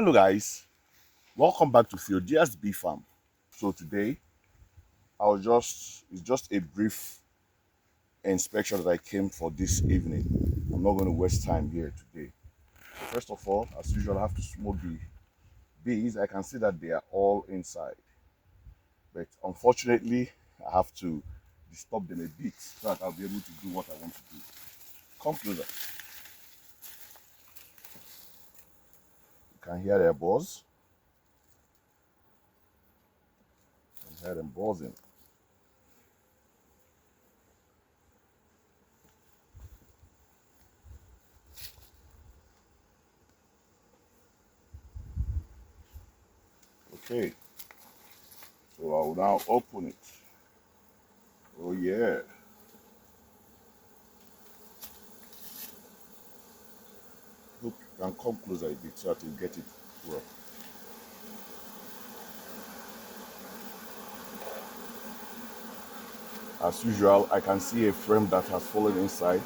Hello guys, welcome back to Theodia's Bee Farm. So today it's just a brief inspection that I came for this evening. I'm not going to waste time here today. So first of all, as usual, I have to smoke the bees. I can see that they are all inside, but unfortunately I have to disturb them a bit so that I'll be able to do what I want to do. Come closer. You can hear their buzz. You can hear them buzzing. Okay, so I will now open it. Oh yeah. Look, you can come closer a bit so that you get it well. As usual, I can see a frame that has fallen inside.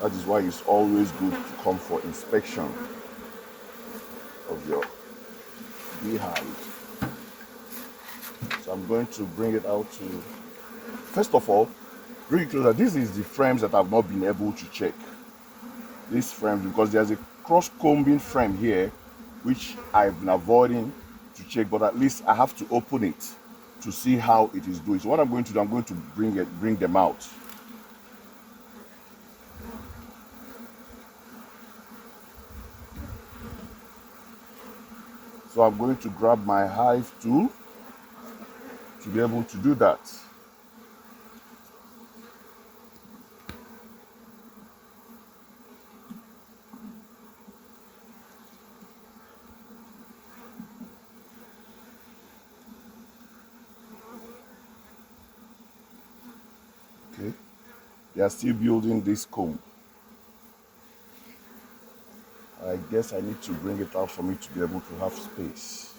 That is why it's always good to come for inspection of your beehive. So I'm going to bring it out to, first of all, bring it closer. This is the frames that I've not been able to check. These frames, because there's a cross combing frame here, which I've been avoiding to check, but at least I have to open it to see how it is doing. So what I'm going to do, I'm going to bring them out. So I'm going to grab my hive tool to be able to do that. Okay, they are still building this comb. I guess I need to bring it out for me to be able to have space.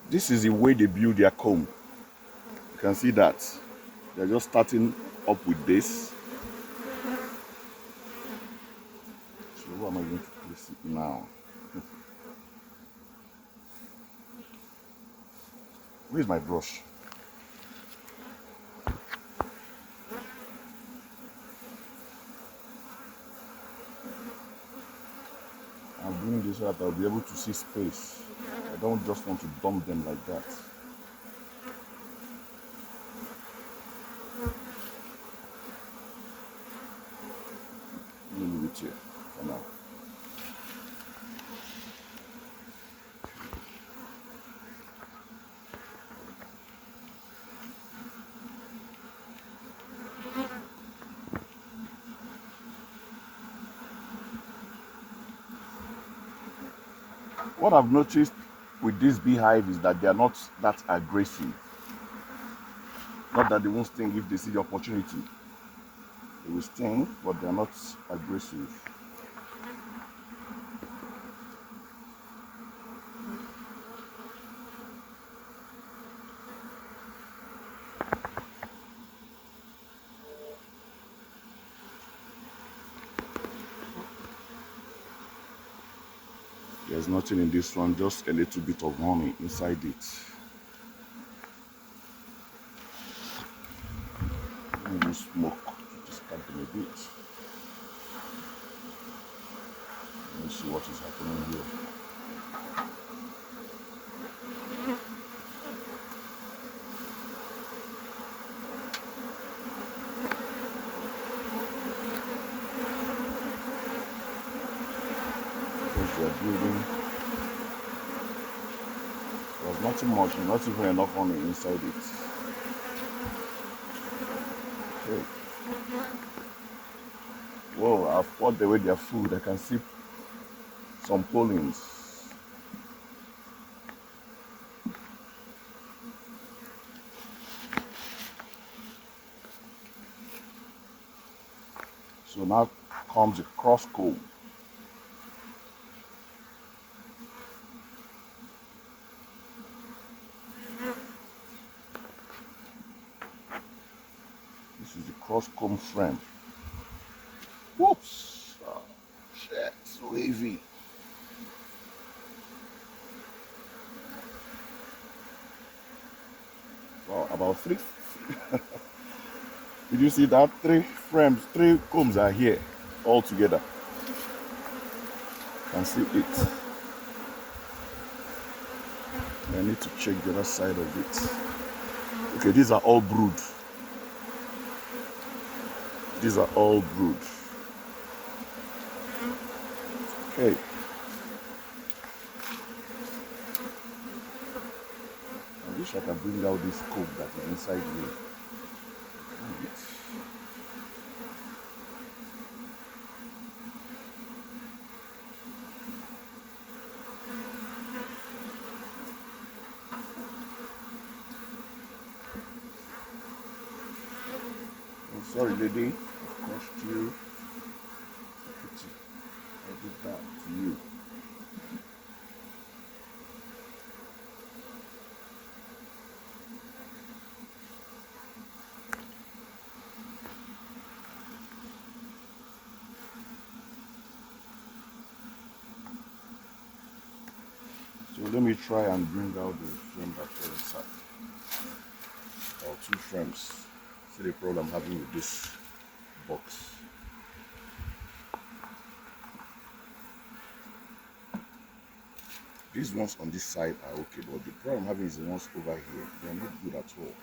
This is the way they build their comb. You can see that. They're just starting up with this. So where am I going to place it now? Where's my brush? I'm doing this so that I'll be able to see space. I don't just want to dump them like that. Let me leave it here for now. What I've noticed with this beehive is that they are not that aggressive. Not that they won't sting if they see the opportunity. They will sting, but they are not aggressive. There's nothing in this one, just a little bit of honey inside it. Maybe smoke to disturb them a bit. Let's see what is happening here. Because they are building. There's nothing much, not even enough honey inside it. Okay. Whoa, I've poured away their food. I can see some pollens. So now comes the cross comb. This is the cross comb frame. Whoops! Oh, shit, so heavy. Wow, about three. Did you see that? Three frames, three combs are here all together. You can see it. I need to check the other side of it. Okay, these are all brood. These are all brood. Okay. I wish I could bring out this comb that is inside here. I'm sorry, lady. I've crushed you. I did that to you. So let me try and bring out the frame that fell inside. Or two frames. See the problem I'm having with this box. These ones on this side are okay, but the problem I'm having is the ones over here. They're not good at all.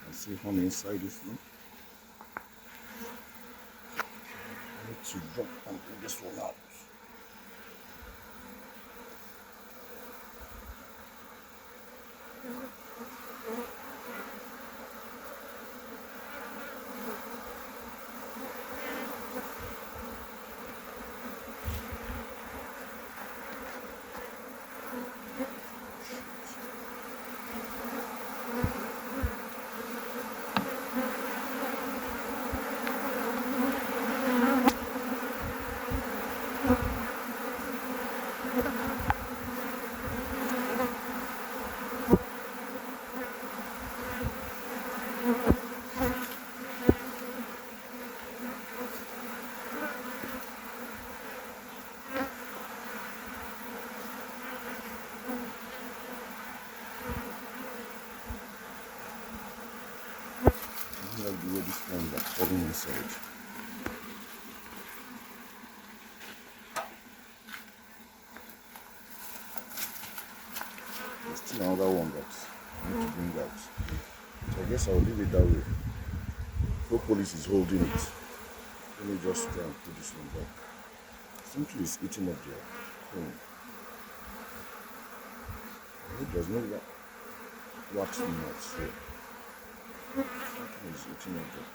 Let's see how many inside this one. I need to drop and bring this one out. I like the way these frames are falling inside. There's still another one that I need to bring out. So I guess I'll leave it that way. No police is holding it. Let me just try and put this one back. Simply is eating up there. There's no wax nuts here. Something is eating up there.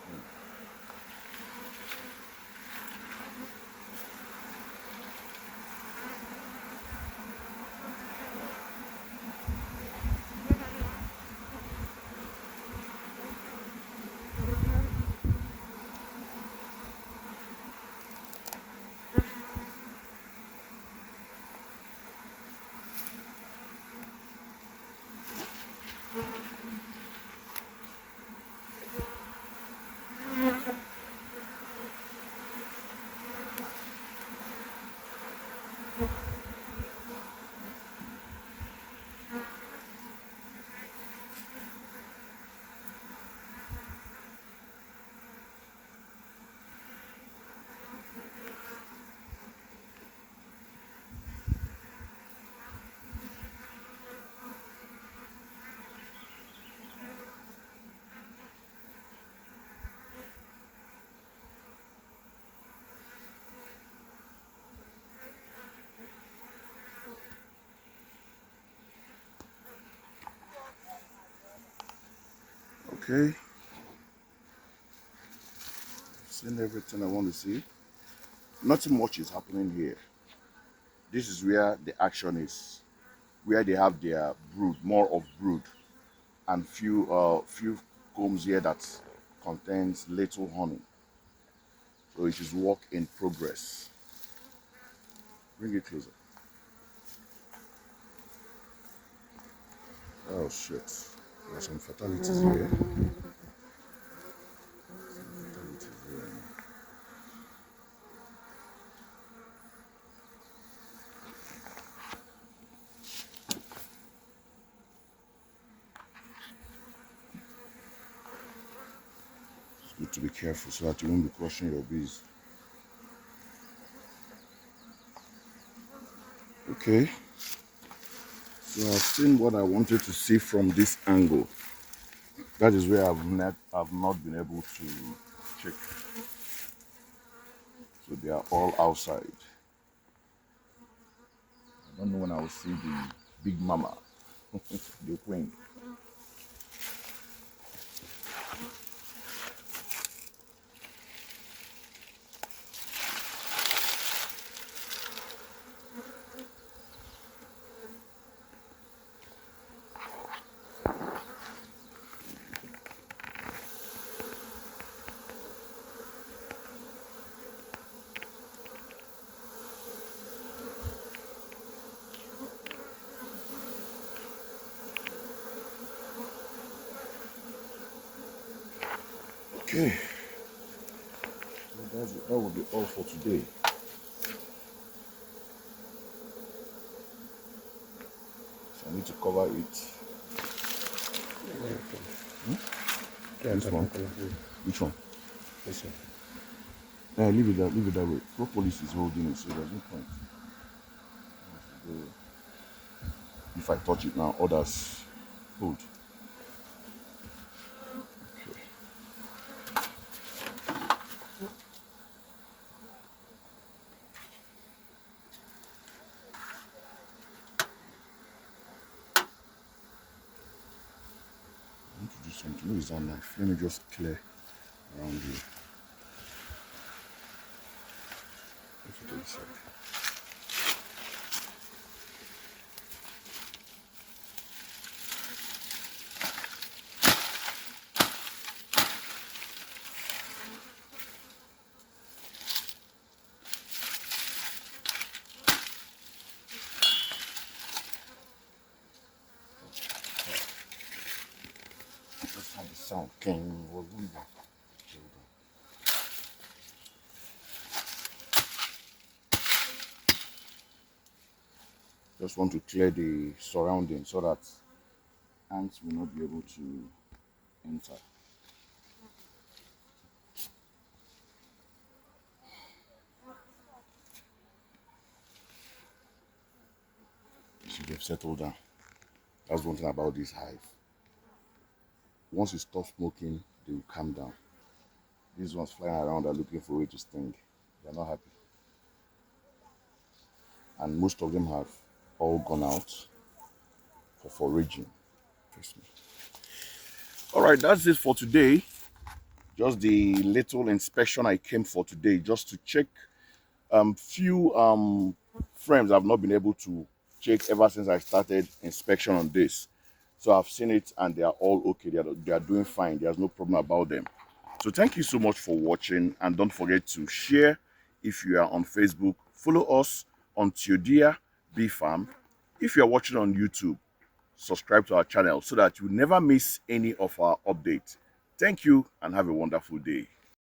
Okay, seen everything I want to see. Nothing much is happening here. This is where the action is, where they have their brood, more of brood, and few combs here that contains little honey. So it is work in progress. Bring it closer. Oh shit. There are some fatalities here. Fatalities here. It's good to be careful so that you won't be crushing your bees. Okay. So I've seen what I wanted to see from this angle. That is where I've not been able to check. So they are all outside. I don't know when I will see the big mama, the queen. Okay, so that will be all for today. So I need to cover it. This one? Which one? This one. Yeah, leave it that way. Propolis is holding it, so there's no point. If I touch it now, others hold. Okay. I want to do something. Where is that knife? Let me just clear around here. If it is side. Just have the sound. King. Just want to clear the surrounding so that ants will not be able to enter. You see, they've settled down. That's one thing about this hive. Once you stop smoking, they will calm down. These ones flying around are looking for a way to sting. They're not happy. And most of them have all gone out for foraging. Trust me. All right, that's it for today. Just the little inspection I came for today, just to check few frames I've not been able to check ever since I started inspection on this. So I've seen it and they are all okay. They are doing fine. There's no problem about them. So thank you so much for watching, and don't forget to share if you are on Facebook. Follow us on Theodia Bee Farm. If you are watching on YouTube, subscribe to our channel so that you never miss any of our updates. Thank you and have a wonderful day.